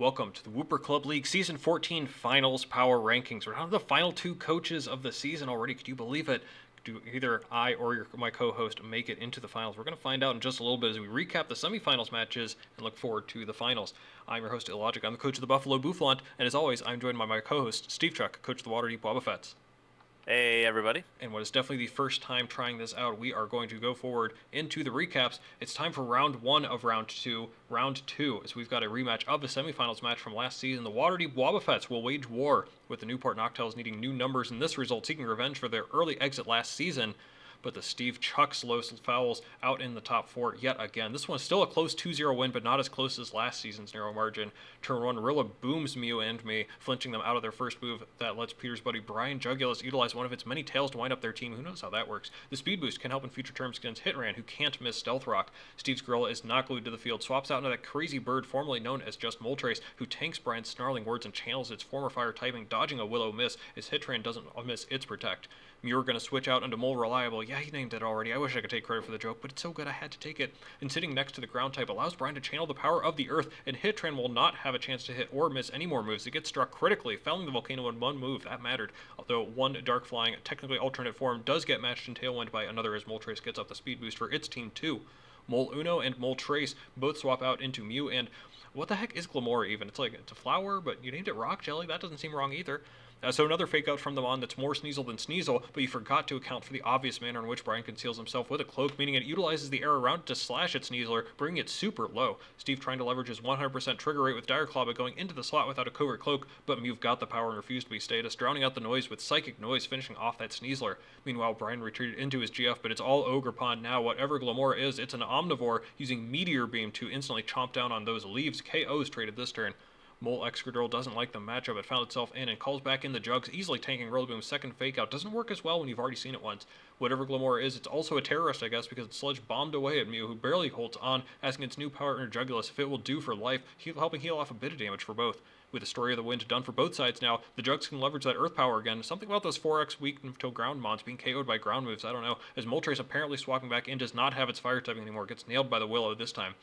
Welcome to the Wooper Club League Season 14 Finals Power Rankings. We're down to the final two coaches of the season already. Could you believe it? Do either I or my co-host make it into the finals? We're going to find out in just a little bit as we recap the semifinals matches and look forward to the finals. I'm your host, IllLogic. I'm the coach of the Buffalo Bouffalant, and as always, I'm joined by my co-host, SteveChuck, coach of the Waterdeep Wobbuffets. Hey, everybody. And what is definitely the first time trying this out, we are going to go forward into the recaps. It's time for round one of round two, as we've got a rematch of the semifinals match from last season. The Waterdeep Wobbuffets will wage war with the Newport Noctowls needing new numbers in this result, seeking revenge for their early exit last season. But the SteveChuck's Los Fowls out in the top four yet again. This one's still a close 2-0 win, but not as close as last season's narrow margin. Turn one, Rilla booms Mew and me, flinching them out of their first move. That lets Peter's buddy Brian Jugulus utilize one of its many tails to wind up their team. Who knows how that works? The speed boost can help in future terms against Hitran, who can't miss Stealth Rock. Steve's Gorilla is not glued to the field, swaps out into that crazy bird formerly known as just Moltres, who tanks Brian's snarling words and channels its former fire typing, dodging a Willow miss as Hitran doesn't miss its protect. Muir gonna switch out into Mole Reliable. Yeah, he named it already. I wish I could take credit for the joke, but it's so good I had to take it. And sitting next to the ground type allows Brian to channel the power of the earth, and Hitran will not have a chance to hit or miss any more moves. It gets struck critically, felling the volcano in one move. That mattered. Although one Dark Flying, technically alternate form, does get matched in Tailwind by another as Moltres gets up the speed boost for its team too. Mole Uno and Mole Trace both swap out into Mew, and what the heck is Glamora even? It's a flower, but you named it Rock Jelly? That doesn't seem wrong either. So another fake out from the Mon that's more Sneasel than Sneasel, but you forgot to account for the obvious manner in which Brian conceals himself with a cloak, meaning it utilizes the air around it to slash at Sneasler, bringing it super low. Steve trying to leverage his 100% trigger rate with Dire Claw by going into the slot without a covert cloak, but Mew've got the power and refused to be status, drowning out the noise with Psychic Noise, finishing off that Sneasler. Meanwhile, Brian retreated into his GF, but it's all Ogre Pond now. Whatever Glamora is, it's an Omnivore using Meteor Beam to instantly chomp down on those leaves. KO's traded this turn. Mole Excadrill doesn't like the matchup it found itself in and calls back in the Jugs, easily tanking Rillaboom's second fake out. Doesn't work as well when you've already seen it once. Whatever Glamora is, it's also a terrorist, I guess, because it's Sledge bombed away at Mew, who barely holds on, asking its new partner Jugulus if it will do for life, helping heal off a bit of damage for both. With the Story of the Wind done for both sides now, the Jugs can leverage that Earth power again. Something about those 4x weak to ground mons being KO'd by ground moves, I don't know, as Moltres apparently swapping back in does not have its fire typing anymore, gets nailed by the Willow this time.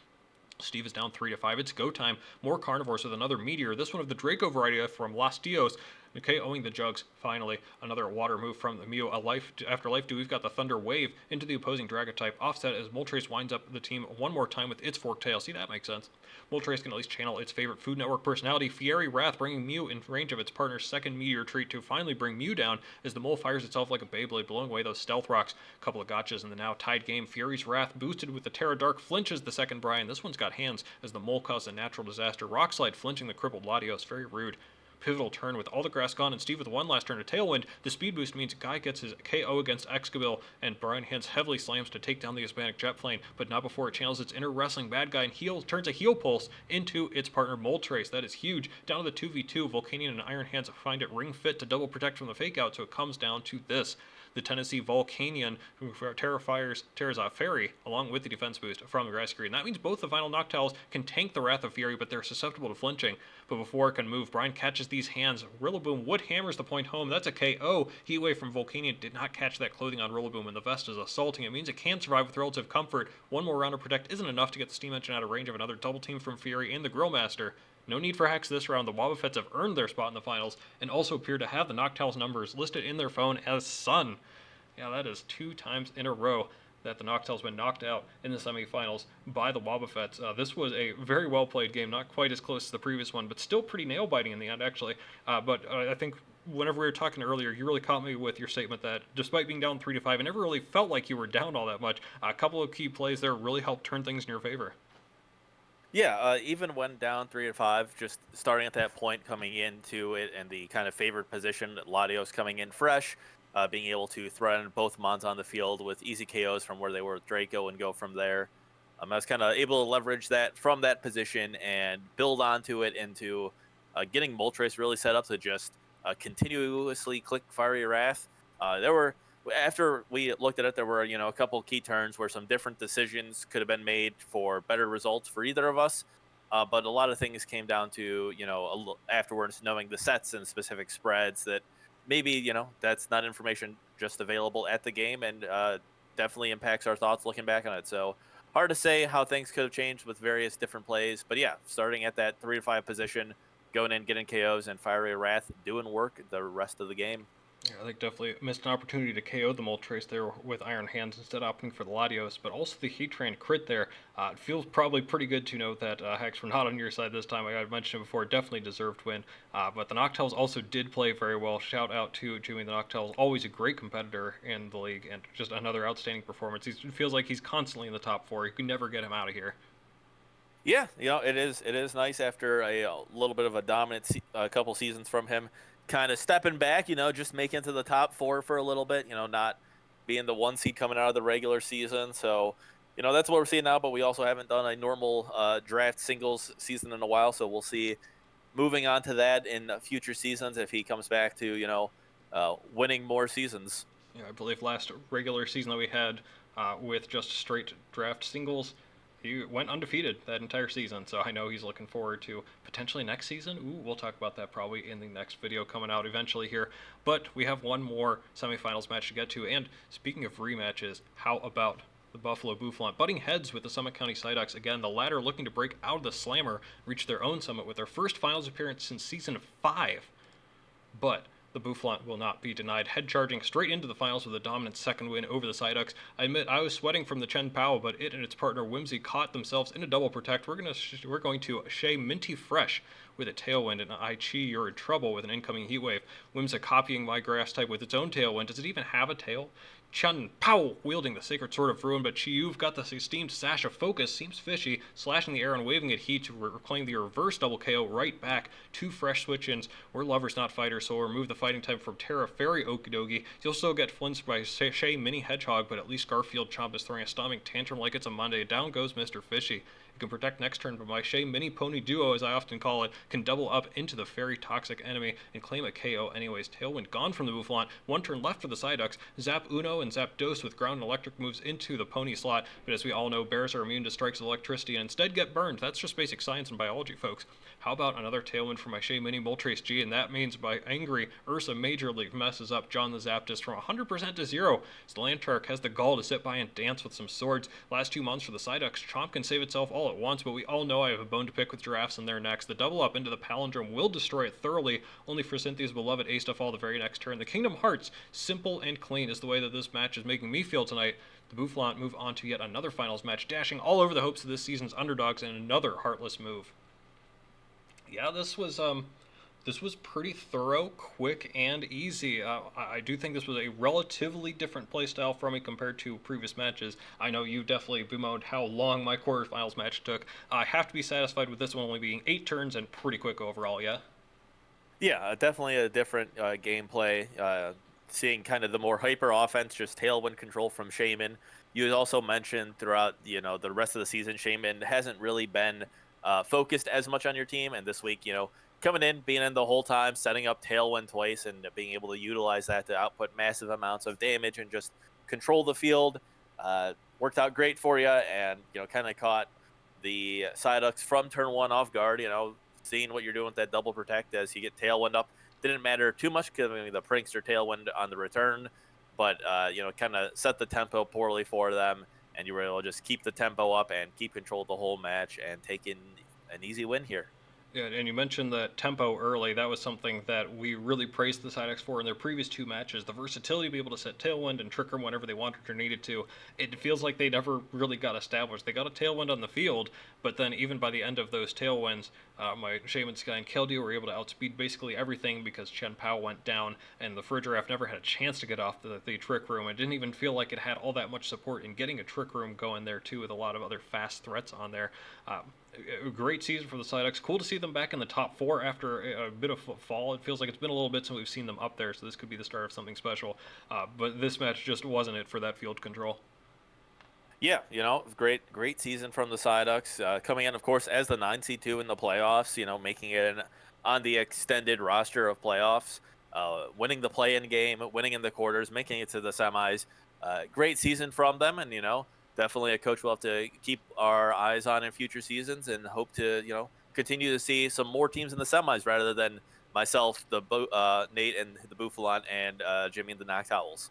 Steve is down 3-5. It's go time. More carnivores with another meteor. This one of the Draco variety from Las Dios. KOing the Jugs, finally. Another water move from the Mew. After life, we've got the Thunder Wave into the opposing Dragon type. Offset as Moltres winds up the team one more time with its forked tail. See, that makes sense. Moltres can at least channel its favorite Food Network personality, Fiery Wrath, bringing Mew in range of its partner's second meteor treat to finally bring Mew down as the Mole fires itself like a Beyblade, blowing away those Stealth Rocks. Couple of gotchas in the now tied game. Fury's Wrath, boosted with the Terra Dark, flinches the second Brian. This one's got hands as the Mole caused a natural disaster. Rockslide flinching the crippled Latios. Very rude. Pivotal turn with all the grass gone and Steve with one last turn of Tailwind. The speed boost means Guy gets his KO against Excadrill and Brian Hands heavily slams to take down the Hispanic Jet Plane, but not before it channels its inner wrestling bad guy and turns a heel pulse into its partner Moltres. That is huge. Down to the 2v2, Volcanion and Iron Hands find it ring fit to double protect from the fake out, so it comes down to this. The Tennessee Volcanion, who tears off Fairy, along with the defense boost from the grass screen. That means both the final Noctowls can tank the Wrath of Fury, but they're susceptible to flinching. But before it can move, Brian catches these hands. Rillaboom wood hammers the point home. That's a KO. Heatwave from Volcanion did not catch that clothing on Rillaboom, and the vest is assaulting. It means it can survive with relative comfort. One more round of Protect isn't enough to get the Steam Engine out of range of another double team from Fury and the Grillmaster. No need for hacks this round. The Wobbuffets have earned their spot in the finals and also appear to have the Noctowls numbers listed in their phone as Sun. Yeah, that is 2 times in a row that the Noctowls been knocked out in the semifinals by the Wobbuffets. This was a very well played game, not quite as close as the previous one, but still pretty nail biting in the end, actually. But I think whenever we were talking earlier, you really caught me with your statement that despite being down 3-5, it never really felt like you were down all that much. A couple of key plays there really helped turn things in your favor. Yeah, even when down 3-5, just starting at that point, coming into it, and the kind of favored position, Latios coming in fresh, being able to threaten both Mons on the field with easy KOs from where they were with Draco and go from there. I was kind of able to leverage that from that position and build onto it into getting Moltres really set up to just continuously click Fiery Wrath. After we looked at it, there were a couple key turns where some different decisions could have been made for better results for either of us. But a lot of things came down to afterwards knowing the sets and specific spreads that maybe that's not information just available at the game, and definitely impacts our thoughts looking back on it. So hard to say how things could have changed with various different plays. But yeah, starting at that 3 to 5 position, going in, getting KOs, and Fiery Wrath doing work the rest of the game. Yeah, I think definitely missed an opportunity to KO the Moltres there with Iron Hands instead of opting for the Latios, but also the Heat Train crit there. It feels probably pretty good to know that Hex, we're not on your side this time. I mentioned it before, definitely deserved win. But the Noctows also did play very well. Shout out to Jimmy the Noctows, always a great competitor in the league, and just another outstanding performance. It feels like he's constantly in the top four. You can never get him out of here. Yeah, it is nice after a little bit of a dominant couple seasons from him, kind of stepping back, just making it to the top four for a little bit, not being the 1 seed coming out of the regular season. So, that's what we're seeing now. But we also haven't done a normal draft singles season in a while, so we'll see moving on to that in future seasons if he comes back to winning more seasons. Yeah, I believe last regular season that we had with just straight draft singles, he went undefeated that entire season. So I know he's looking forward to potentially next season. Ooh, we'll talk about that probably in the next video coming out eventually here. But we have one more semifinals match to get to. And speaking of rematches, how about the Buffalo Bouffalant butting heads with the Summit County Psyducks? Again, the latter looking to break out of the Slammer, reach their own summit with their first finals appearance since season 5. But the Bouffalant will not be denied, head charging straight into the finals with a dominant second win over the Psyducks. I admit I was sweating from the Chen Pao, but it and its partner Whimsy caught themselves in a double protect. We're going to Shea Minty Fresh with a Tailwind, and I Chi, you're in trouble with an incoming Heat Wave. Whimsy copying my grass type with its own Tailwind. Does it even have a tail? Chen Pao wielding the Sacred Sword of Ruin, but Chiyuv got the esteemed Sash of Focus, seems fishy, slashing the air and waving at Heat to reclaim the reverse double KO right back. 2 fresh switch-ins. We're lovers, not fighters, so we'll remove the fighting type from Terra Fairy Okidogi. You'll still get flinched by Shea Mini Hedgehog, but at least Garfield Chomp is throwing a stomping tantrum like it's a Monday. Down goes Mr. Fishy. You can protect next turn, but my Shea Mini Pony Duo, as I often call it, can double up into the Fairy Toxic enemy and claim a KO anyways. Tailwind gone from the Bouffalant. 1 turn left for the Psyducks. Zap Uno and Zap Dos with ground and electric moves into the Pony slot, but as we all know, bears are immune to strikes of electricity and instead get burned. That's just basic science and biology, folks. How about another Tailwind for my Shea Mini Moltres G, and that means by angry Ursa Major League messes up John the Zapdos from 100% to 0. As the Lantark has the gall to sit by and dance with some swords. Last 2 months for the Psyducks. Chomp can save itself all at once, but we all know I have a bone to pick with Giraffes in their next. The double up into the Palindrome will destroy it thoroughly, only for Cynthia's beloved A-Stuff the very next turn. The Kingdom Hearts, simple and clean, is the way that this match is making me feel tonight. The Bouffalant move on to yet another finals match, dashing all over the hopes of this season's underdogs in another heartless move. Yeah, this was pretty thorough, quick, and easy. I do think this was a relatively different playstyle for me compared to previous matches. I know you definitely bemoaned how long my quarterfinals match took. I have to be satisfied with this one only being 8 turns and pretty quick overall, yeah? Yeah, definitely a different gameplay. Seeing kind of the more hyper offense, just tailwind control from Shaman. You also mentioned throughout the rest of the season, Shaman hasn't really been focused as much on your team, and this week, coming in, being in the whole time, setting up tailwind twice, and being able to utilize that to output massive amounts of damage and just control the field, worked out great for you, and kind of caught the Psyducks from turn 1 off guard. Seeing what you're doing with that double protect as you get tailwind up didn't matter too much giving the prankster tailwind on the return, but kind of set the tempo poorly for them, and you were able to just keep the tempo up and keep control of the whole match and take in an easy win here. Yeah, and you mentioned the tempo early. That was something that we really praised the Psyducks for in their previous 2 matches. The versatility to be able to set Tailwind and Trick Room whenever they wanted or needed to. It feels like they never really got established. They got a Tailwind on the field, but then even by the end of those Tailwinds, my Shaman Sky and Keldeo were able to outspeed basically everything because Chen Pao went down, and the Frigiraffe never had a chance to get off the Trick Room. It didn't even feel like it had all that much support in getting a Trick Room going there, too, with a lot of other fast threats on there. A great season for the Psyducks. Cool to see them back in the top 4 after a bit of fall. It feels like it's been a little bit since we've seen them up there, so this could be the start of something special. But this match just wasn't it for that field control. Yeah, great season from the Psyducks. Coming in, of course, as the 9C2 in the playoffs, making it on the extended roster of playoffs, winning the play-in game, winning in the quarters, making it to the semis. Great season from them, and, definitely a coach we'll have to keep our eyes on in future seasons and hope to, continue to see some more teams in the semis rather than myself, Nate and the Bouffalant, and Jimmy and the Knocked Owls.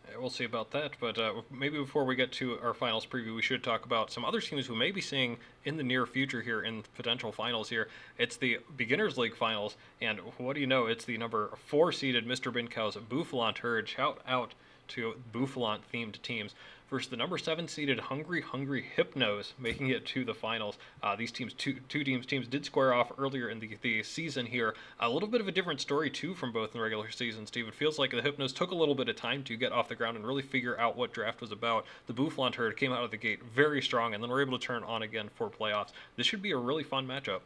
Yeah, we'll see about that, but maybe before we get to our finals preview, we should talk about some other teams we may be seeing in the near future here in potential finals here. It's the Beginners League finals, and what do you know? It's the number 4 seeded Mr. Bincow's Bouffalant herd. Shout out to Bouffalant themed teams versus the number 7 seeded Hungry Hungry Hypnos, making it to the finals. These teams, two teams did square off earlier in the season here. A little bit of a different story too from both in the regular season. Steve, it feels like the Hypnos took a little bit of time to get off the ground and really figure out what draft was about. The Bouffalant herd came out of the gate very strong, and then were able to turn on again for playoffs. This should be a really fun matchup.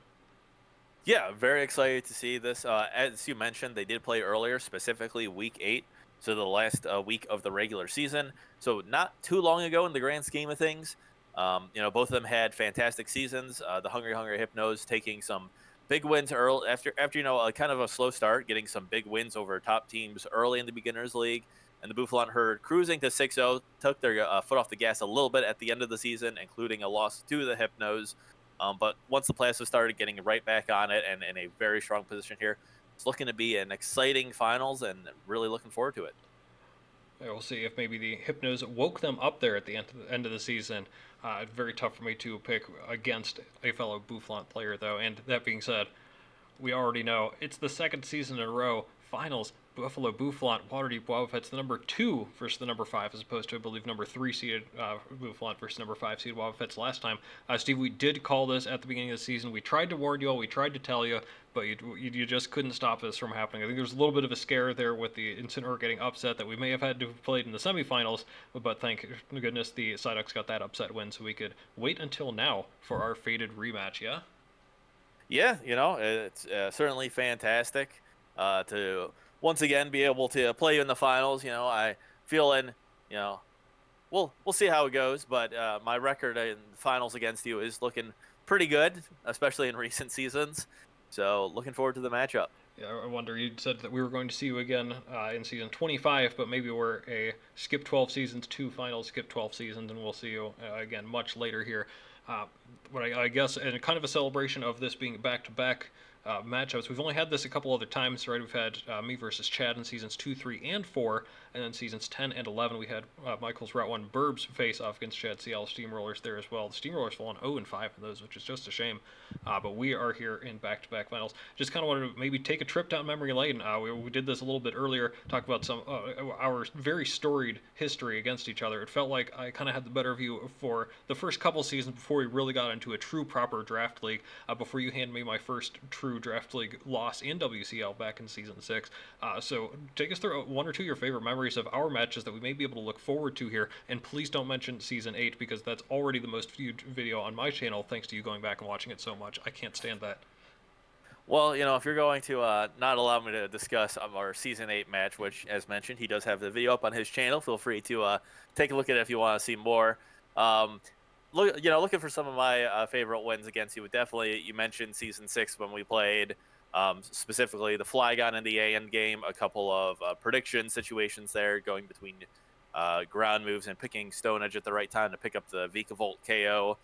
Yeah, very excited to see this. As you mentioned, they did play earlier, specifically week 8, so the last week of the regular season. So not too long ago in the grand scheme of things. Both of them had fantastic seasons. The Hungry Hungry Hypnos taking some big wins early after a kind of a slow start, getting some big wins over top teams early in the Beginners League. And the Bouffalant herd cruising to 6-0, took their foot off the gas a little bit at the end of the season, including a loss to the Hypnos. But once the playoffs started, getting right back on it and in a very strong position here. It's looking to be an exciting finals and really looking forward to it. Yeah, we'll see if maybe the Hypnos woke them up there at the end of the season. Very tough for me to pick against a fellow Bouffalant player, though. And that being said, we already know it's the second season in a row. Finals, Buffalo Bouffalant, Waterdeep Wobbuffets, the number 2 versus the number 5, as opposed to, I believe, number 3 seeded Bouffalant versus number 5 seeded Wobbuffets last time. Steve, we did call this at the beginning of the season. We tried to warn you all, we tried to tell you, but you just couldn't stop this from happening. I think there was a little bit of a scare there with the Incineroar getting upset that we may have had to have played in the semifinals, but thank goodness the Psyducks got that upset win, so we could wait until now for our fated rematch, yeah? Yeah, it's certainly fantastic to once again be able to play in the finals. I feel in, we'll see how it goes, but my record in the finals against you is looking pretty good, especially in recent seasons. So looking forward to the matchup. Yeah, I wonder. You said that we were going to see you again in season 25, but maybe we're a skip 12 seasons, 2 finals, skip 12 seasons, and we'll see you again much later here. But I guess, and kind of a celebration of this being back-to-back matchups. We've only had this a couple other times, right? We've had me versus Chad in seasons 2, 3, and 4, and then seasons 10 and 11 we had Michael's Route 1 Burbs face off against Chad CL Steamrollers there as well. The Steamrollers fall on 0 and 5 in those, which is just a shame. But we are here in back-to-back finals. Just kind of wanted to maybe take a trip down memory lane. We did this a little bit earlier, talk about some our very storied history against each other. It felt like I kind of had the better view for the first couple seasons before we really got into a true proper draft league. Before you handed me my first true draft league loss in WCL back in season 6. So take us through one or two of your favorite memories of our matches that we may be able to look forward to here. And please don't mention season 8 because that's already the most viewed video on my channel thanks to you going back and watching it so much. I can't stand that. Well, if you're going to not allow me to discuss our season 8 match, which, as mentioned, he does have the video up on his channel. Feel free to take a look at it if you want to see more. Looking for some of my favorite wins against you. Definitely, you mentioned season 6 when we played, specifically the Flygon in the end game. A couple of prediction situations there, going between ground moves and picking Stone Edge at the right time to pick up the Vikavolt KO,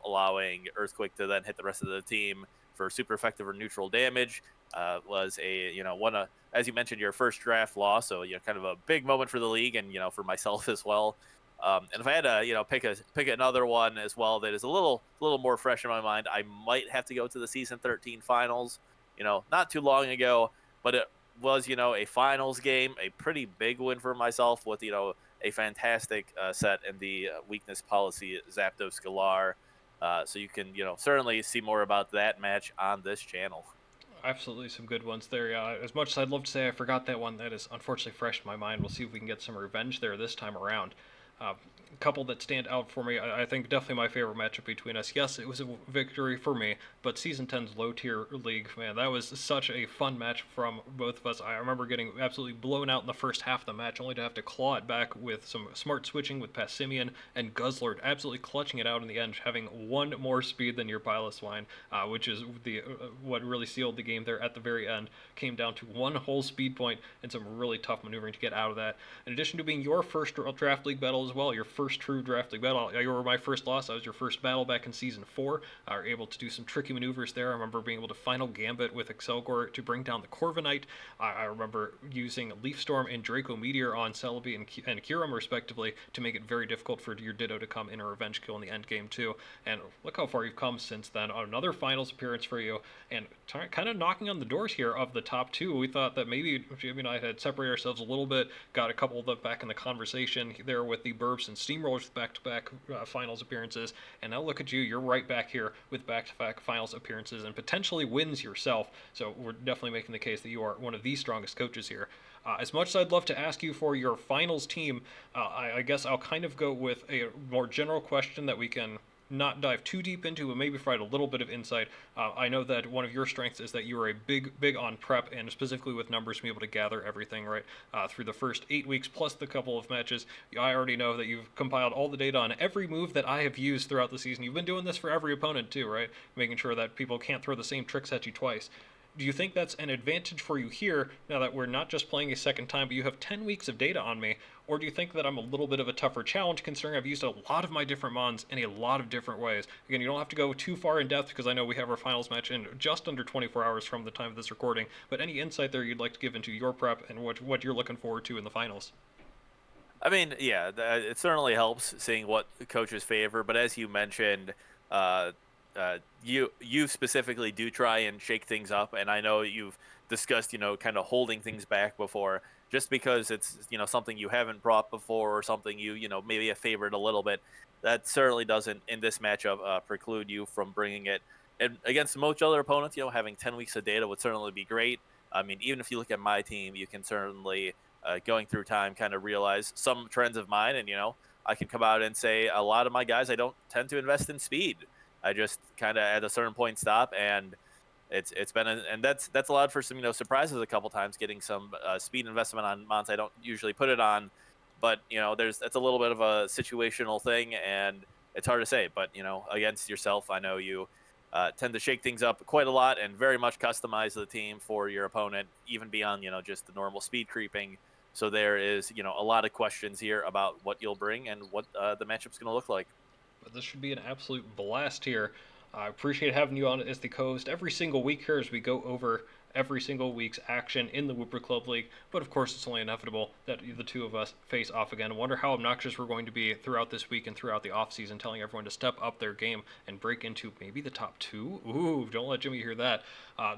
allowing Earthquake to then hit the rest of the team for super effective or neutral damage. Was as you mentioned, your first draft loss, so kind of a big moment for the league and for myself as well. And if I had to pick another one as well that is a little more fresh in my mind, I might have to go to the season 13 finals. Not too long ago, but it was a finals game, a pretty big win for myself with a fantastic set in the weakness policy Zapdos Galar. So you can certainly see more about that match on this channel. Absolutely some good ones there. As much as I'd love to say I forgot that one, that is unfortunately fresh in my mind. We'll see if we can get some revenge there this time around. A couple that stand out for me, I think definitely my favorite matchup between us. Yes, it was a victory for me, but Season 10's low-tier league, man, that was such a fun match from both of us. I remember getting absolutely blown out in the first half of the match, only to have to claw it back with some smart switching with Passimian and Guzzlord, absolutely clutching it out in the end, having one more speed than your Piloswine, which is what really sealed the game there at the very end. Came down to one whole speed point and some really tough maneuvering to get out of that. In addition to being your first draft league battle as well, your first true draft league battle. You were my first loss. I was your first battle back in season 4. I were able to do some tricky maneuvers there. I remember being able to final gambit with Excelgor to bring down the Corviknight. I remember using Leaf Storm and Draco Meteor on Celebi and Kyurem respectively to make it very difficult for your Ditto to come in a revenge kill in the end game too. And look how far you've come since then. Another finals appearance for you, and kind of knocking on the doors here of the top 2. We thought that maybe Jimmy and I had separated ourselves a little bit, got a couple of them back in the conversation there with the Burbs and Steamrollers with back-to-back finals appearances, and now look at you, you're right back here with back-to-back finals appearances and potentially wins yourself. So we're definitely making the case that you are one of the strongest coaches here. As much as I'd love to ask you for your finals team, I guess I'll kind of go with a more general question that we can not dive too deep into, but maybe provide a little bit of insight. I know that one of your strengths is that you are a big on prep, and specifically with numbers, to be able to gather everything right through the first 8 weeks plus the couple of matches. I already know that you've compiled all the data on every move that I have used throughout the season. You've been doing this for every opponent too, right? Making sure that people can't throw the same tricks at you twice. Do you think that's an advantage for you here, now that we're not just playing a second time, but you have 10 weeks of data on me? Or do you think that I'm a little bit of a tougher challenge, considering I've used a lot of my different mons in a lot of different ways? Again, you don't have to go too far in depth, because I know we have our finals match in just under 24 hours from the time of this recording, but any insight there you'd like to give into your prep and what you're looking forward to in the finals? I mean, yeah, it certainly helps seeing what coaches favor. But as you mentioned, uh, you specifically do try and shake things up, and I know you've discussed, kind of holding things back before, just because it's something you haven't brought before or something you maybe have favored a little bit. That certainly doesn't in this matchup preclude you from bringing it. And against most other opponents, having 10 weeks of data would certainly be great. I mean, even if you look at my team, you can certainly going through time kind of realize some trends of mine, and I can come out and say a lot of my guys, I don't tend to invest in speed. I just kind of at a certain point stop, and it's been and that's allowed for some surprises a couple times, getting some speed investment on mons I don't usually put it on. But that's a little bit of a situational thing, and it's hard to say. But against yourself, I know you tend to shake things up quite a lot and very much customize the team for your opponent, even beyond just the normal speed creeping. So there is a lot of questions here about what you'll bring and what the matchup's going to look like. But this should be an absolute blast here. I appreciate having you on as the co-host every single week here as we go over every single week's action in the Wooper Club League. But of course, it's only inevitable that the two of us face off again. I wonder how obnoxious we're going to be throughout this week and throughout the offseason, telling everyone to step up their game and break into maybe the top 2. Ooh, don't let Jimmy hear that.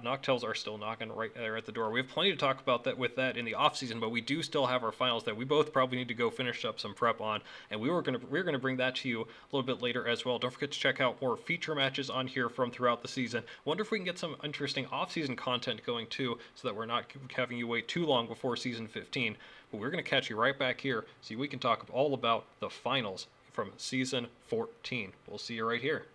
Noctels are still knocking right there at the door. We have plenty to talk about that with that in the offseason, but we do still have our finals that we both probably need to go finish up some prep on, and we're gonna bring that to you a little bit later as well. Don't forget to check out more feature matches on here from throughout the season. Wonder if we can get some interesting off-season content going too, so that we're not having you wait too long before season 15. But we're gonna catch you right back here so we can talk all about the finals from season 14. We'll see you right here.